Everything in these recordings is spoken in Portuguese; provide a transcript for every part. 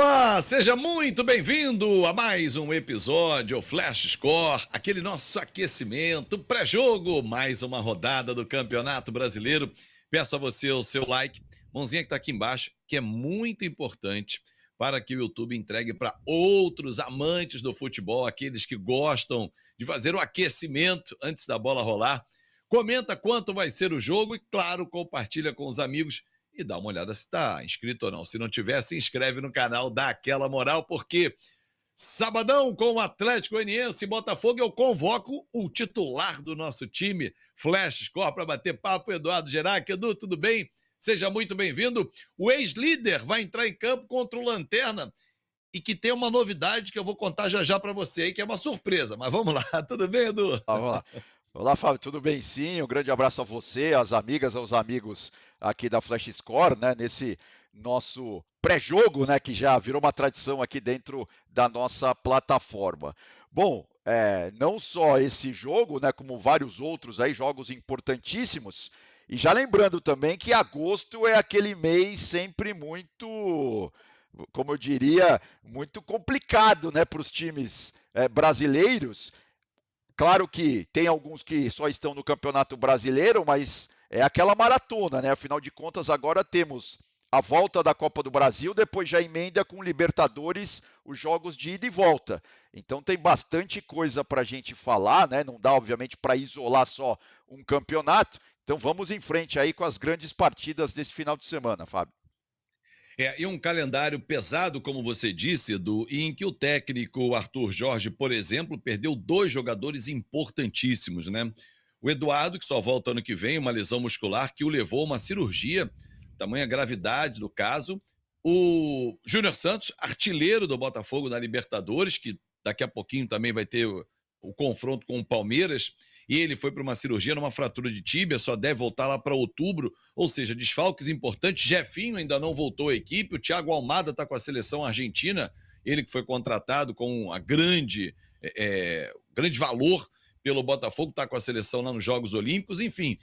Olá, seja muito bem-vindo a mais um episódio Flash Score, aquele nosso aquecimento, pré-jogo, mais uma rodada do Campeonato Brasileiro. Peço a você o seu like, mãozinha que está aqui embaixo, que é muito importante para que o YouTube entregue para outros amantes do futebol, aqueles que gostam de fazer o aquecimento antes da bola rolar. Comenta quanto vai ser o jogo e, claro, compartilha com os amigos e dá uma olhada se está inscrito ou não. Se não tiver, se inscreve no canal, dá aquela moral, porque sabadão com o Atlético Goianiense e Botafogo eu convoco o titular do nosso time, Flash Score, para bater papo, Eduardo Gerac. Edu, tudo bem? Seja muito bem-vindo. O ex-líder vai entrar em campo contra o Lanterna e que tem uma novidade que eu vou contar já já para você aí, que é uma surpresa. Mas vamos lá, tudo bem, Edu? Vamos lá. Olá, Fábio, tudo bem? Sim, um grande abraço a você, às amigas, aos amigos aqui da Flash Score, né? Nesse nosso pré-jogo, né? Que já virou uma tradição aqui dentro da nossa plataforma. Bom, não só esse jogo, né? Como vários outros aí, jogos importantíssimos. E já lembrando também que agosto é aquele mês sempre muito, como eu diria, muito complicado, né? Para os times brasileiros. Claro que tem alguns que só estão no Campeonato Brasileiro, mas é aquela maratona, né? Afinal de contas, agora temos a volta da Copa do Brasil, depois já emenda com Libertadores os jogos de ida e volta. Então tem bastante coisa para a gente falar, né? Não dá, obviamente, para isolar só um campeonato. Então vamos em frente aí com as grandes partidas desse final de semana, Fábio. E um calendário pesado, como você disse, Edu, e em que o técnico Arthur Jorge, por exemplo, perdeu dois jogadores importantíssimos, né? O Eduardo, que só volta ano que vem, uma lesão muscular que o levou a uma cirurgia, tamanha gravidade do caso. O Júnior Santos, artilheiro do Botafogo na Libertadores, que daqui a pouquinho também vai ter o confronto com o Palmeiras, e ele foi para uma cirurgia numa fratura de tíbia, só deve voltar lá para outubro, ou seja, desfalques importantes. Jefinho ainda não voltou à equipe, o Thiago Almada está com a seleção argentina, ele que foi contratado com a grande valor pelo Botafogo, está com a seleção lá nos Jogos Olímpicos, enfim.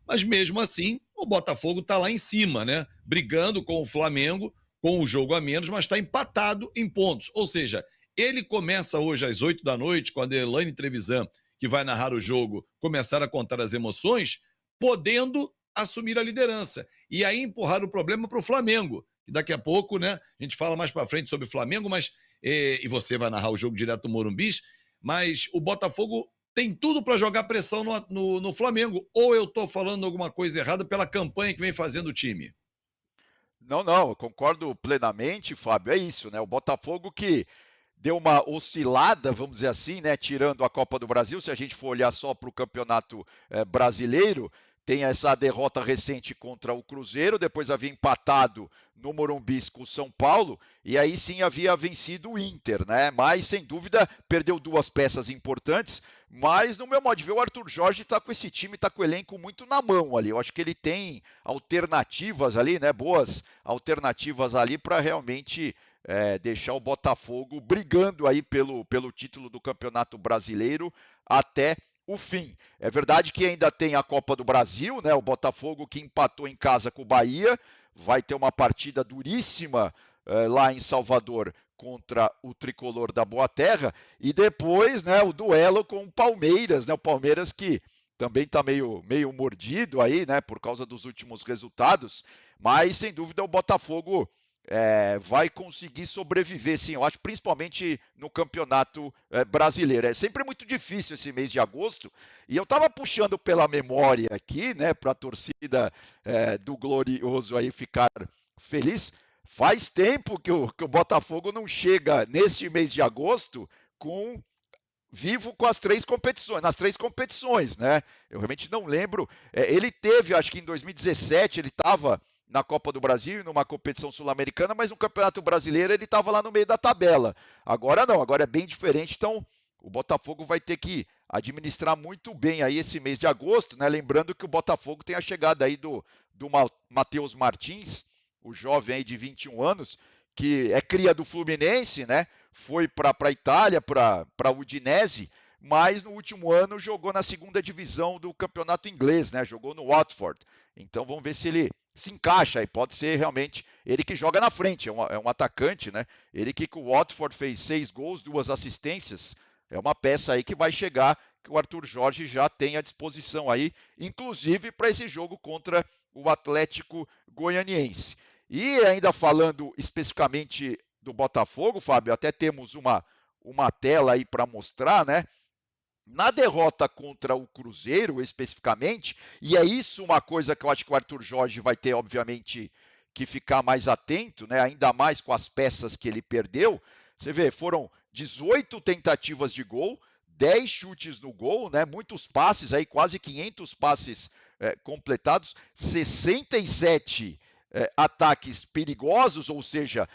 Mas mesmo assim, o Botafogo está lá em cima, né? Brigando com o Flamengo, com o jogo a menos, mas está empatado em pontos. Ou seja, ele começa hoje às 8 da noite, com a Elaine Trevisan, que vai narrar o jogo, começar a contar as emoções, podendo assumir a liderança. E aí empurrar o problema para o Flamengo. E daqui a pouco, né, a gente fala mais para frente sobre o Flamengo, mas e você vai narrar o jogo direto do Morumbi, mas o Botafogo tem tudo para jogar pressão no Flamengo. Ou eu estou falando alguma coisa errada pela campanha que vem fazendo o time? Não, não, eu concordo plenamente, Fábio. É isso, né? O Botafogo que deu uma oscilada, vamos dizer assim, né? Tirando a Copa do Brasil, se a gente for olhar só para o Campeonato Brasileiro, tem essa derrota recente contra o Cruzeiro, depois havia empatado no Morumbi com o São Paulo, e aí sim havia vencido o Inter, né? Mas, sem dúvida, perdeu duas peças importantes, mas, no meu modo de ver, o Arthur Jorge está com esse time, está com o elenco muito na mão ali. Eu acho que ele tem alternativas ali, né? Boas alternativas ali para realmente deixar o Botafogo brigando aí pelo título do Campeonato Brasileiro até o fim. É verdade que ainda tem a Copa do Brasil, né? O Botafogo que empatou em casa com o Bahia, vai ter uma partida duríssima lá em Salvador contra o tricolor da Boa Terra, e depois, né, o duelo com o Palmeiras, né? O Palmeiras que também está meio mordido aí, né, por causa dos últimos resultados, mas sem dúvida o Botafogo vai conseguir sobreviver, sim, eu acho, principalmente no campeonato brasileiro. É sempre muito difícil esse mês de agosto, e eu estava puxando pela memória aqui, né, para a torcida do Glorioso aí ficar feliz. Faz tempo que o Botafogo não chega neste mês de agosto com vivo com as três competições, nas três competições, né? Eu realmente não lembro. Ele teve, acho que em 2017, ele estava na Copa do Brasil, numa competição sul-americana, mas no Campeonato Brasileiro ele estava lá no meio da tabela. Agora não, agora é bem diferente, então o Botafogo vai ter que administrar muito bem aí esse mês de agosto, né? Lembrando que o Botafogo tem a chegada aí do Matheus Martins, o jovem aí de 21 anos, que é cria do Fluminense, né? Foi para a Itália, para a Udinese, mas no último ano jogou na segunda divisão do campeonato inglês, né? Jogou no Watford. Então vamos ver se ele se encaixa e pode ser realmente ele que joga na frente, é um atacante, né? Ele que com o Watford fez 6 gols, 2 assistências, é uma peça aí que vai chegar, que o Arthur Jorge já tem à disposição aí, inclusive para esse jogo contra o Atlético Goianiense. E ainda falando especificamente do Botafogo, Fábio, até temos uma tela aí para mostrar, né? Na derrota contra o Cruzeiro, especificamente, e é isso uma coisa que eu acho que o Arthur Jorge vai ter, obviamente, que ficar mais atento, né? Ainda mais com as peças que ele perdeu. Você vê, foram 18 tentativas de gol, 10 chutes no gol, né? Muitos passes aí, quase 500 passes completados, 67 ataques perigosos, ou seja,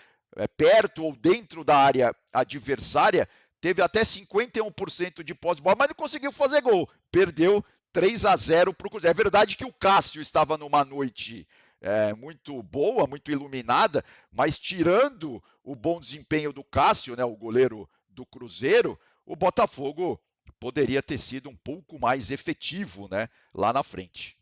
perto ou dentro da área adversária, teve até 51% de posse de bola, mas não conseguiu fazer gol. Perdeu 3-0 para o Cruzeiro. É verdade que o Cássio estava numa noite muito boa, muito iluminada, mas tirando o bom desempenho do Cássio, né, o goleiro do Cruzeiro, o Botafogo poderia ter sido um pouco mais efetivo, né, lá na frente.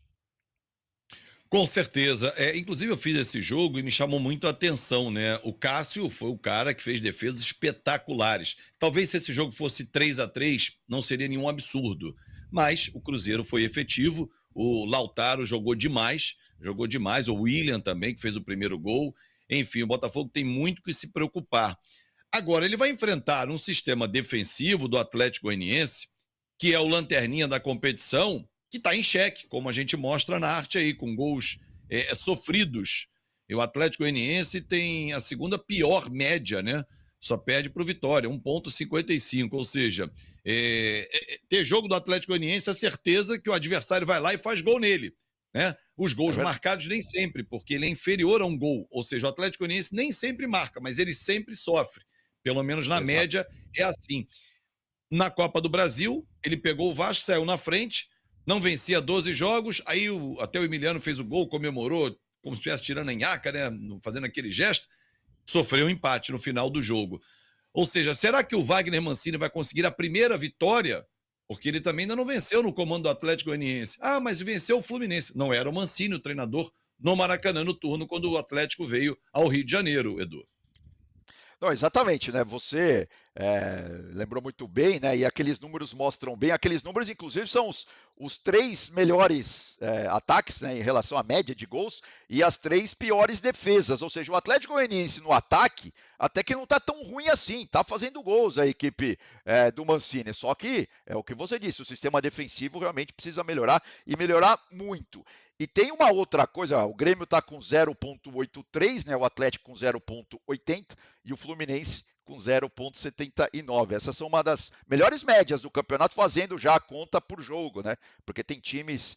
Com certeza. Inclusive eu fiz esse jogo e me chamou muito a atenção, né? O Cássio foi o cara que fez defesas espetaculares. Talvez se esse jogo fosse 3-3, não seria nenhum absurdo. Mas o Cruzeiro foi efetivo, o Lautaro jogou demais, o William também, que fez o primeiro gol. Enfim, o Botafogo tem muito que se preocupar. Agora, ele vai enfrentar um sistema defensivo do Atlético Goianiense, que é o lanterninha da competição, que está em xeque, como a gente mostra na arte aí, com gols sofridos. E o Atlético Goianiense tem a segunda pior média, né? Só perde para o Vitória, 1,55. Ou seja, ter jogo do Atlético Goianiense é certeza que o adversário vai lá e faz gol nele. Né? Os É gols verdade. marcados nem sempre, porque ele é inferior a um gol. Ou seja, o Atlético Goianiense nem sempre marca, mas ele sempre sofre. Pelo menos na Exato. média é assim. Na Copa do Brasil, ele pegou o Vasco, saiu na frente, não vencia 12 jogos, aí até o Emiliano fez o gol, comemorou, como se estivesse tirando a nhaca, né, fazendo aquele gesto, sofreu um empate no final do jogo. Ou seja, será que o Wagner Mancini vai conseguir a primeira vitória? Porque ele também ainda não venceu no comando do Atlético Goianiense. Ah, mas venceu o Fluminense. Não era o Mancini o treinador no Maracanã no turno quando o Atlético veio ao Rio de Janeiro, Edu. Não, exatamente, né? Você lembrou muito bem, né? E aqueles números mostram bem. Aqueles números, inclusive, são os 3 melhores ataques, né, em relação à média de gols e as 3 piores defesas. Ou seja, o Atlético Goianiense no ataque até que não está tão ruim assim. Está fazendo gols a equipe do Mancini. Só que é o que você disse, o sistema defensivo realmente precisa melhorar e melhorar muito. E tem uma outra coisa, o Grêmio está com 0,83, né? O Atlético com 0,80 e o Fluminense com 0,79. Essas são uma das melhores médias do campeonato, fazendo já a conta por jogo, né? Porque tem times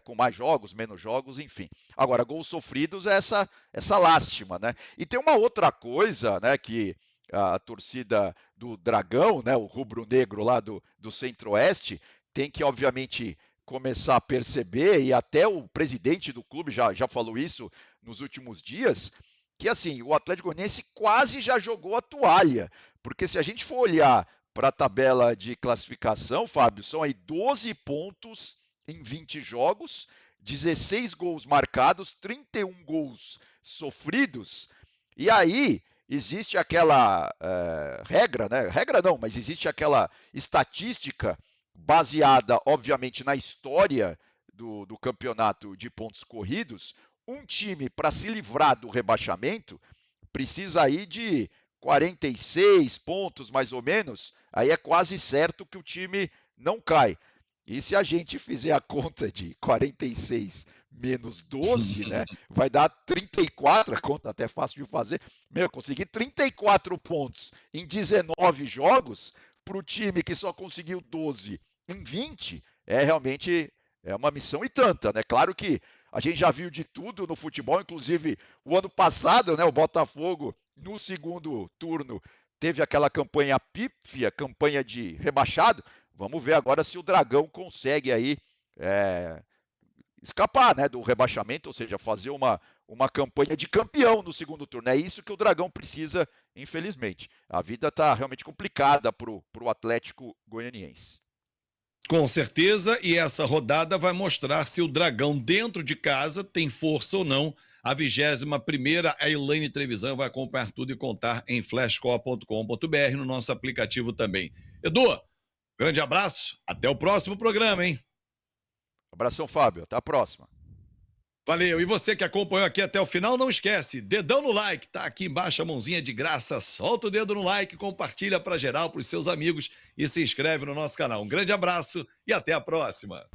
com mais jogos, menos jogos, enfim. Agora, gols sofridos é essa lástima, né? E tem uma outra coisa, né, que a torcida do Dragão, né, o rubro-negro lá do Centro-Oeste, tem que, obviamente, começar a perceber, e até o presidente do clube já falou isso nos últimos dias, que assim, o Atlético Goianiense quase já jogou a toalha, porque se a gente for olhar para a tabela de classificação, Fábio, são aí 12 pontos em 20 jogos, 16 gols marcados, 31 gols sofridos, e aí existe aquela regra, né? Regra não, mas existe aquela estatística baseada, obviamente, na história do campeonato de pontos corridos. Um time, para se livrar do rebaixamento, precisa aí de 46 pontos, mais ou menos. Aí é quase certo que o time não cai. E se a gente fizer a conta de 46 menos 12, né, vai dar 34, a conta até fácil de fazer. Meu, consegui 34 pontos em 19 jogos para o time que só conseguiu 12 em 20, realmente uma missão e tanta, né? Claro que a gente já viu de tudo no futebol, inclusive o ano passado, né, o Botafogo no segundo turno teve aquela campanha pífia, campanha de rebaixado. Vamos ver agora se o Dragão consegue aí escapar, né, do rebaixamento, ou seja, fazer uma campanha de campeão no segundo turno. É isso que o Dragão precisa, infelizmente. A vida está realmente complicada para o Atlético Goianiense. Com certeza, e essa rodada vai mostrar se o Dragão dentro de casa tem força ou não A 21ª, a Elaine Trevisan vai acompanhar tudo e contar em flashcore.com.br, no nosso aplicativo também. Edu, grande abraço, até o próximo programa, hein? Abração, Fábio. Até a próxima. Valeu, e você que acompanhou aqui até o final, não esquece, dedão no like, tá aqui embaixo a mãozinha de graça, solta o dedo no like, compartilha para geral, para os seus amigos e se inscreve no nosso canal. Um grande abraço e até a próxima.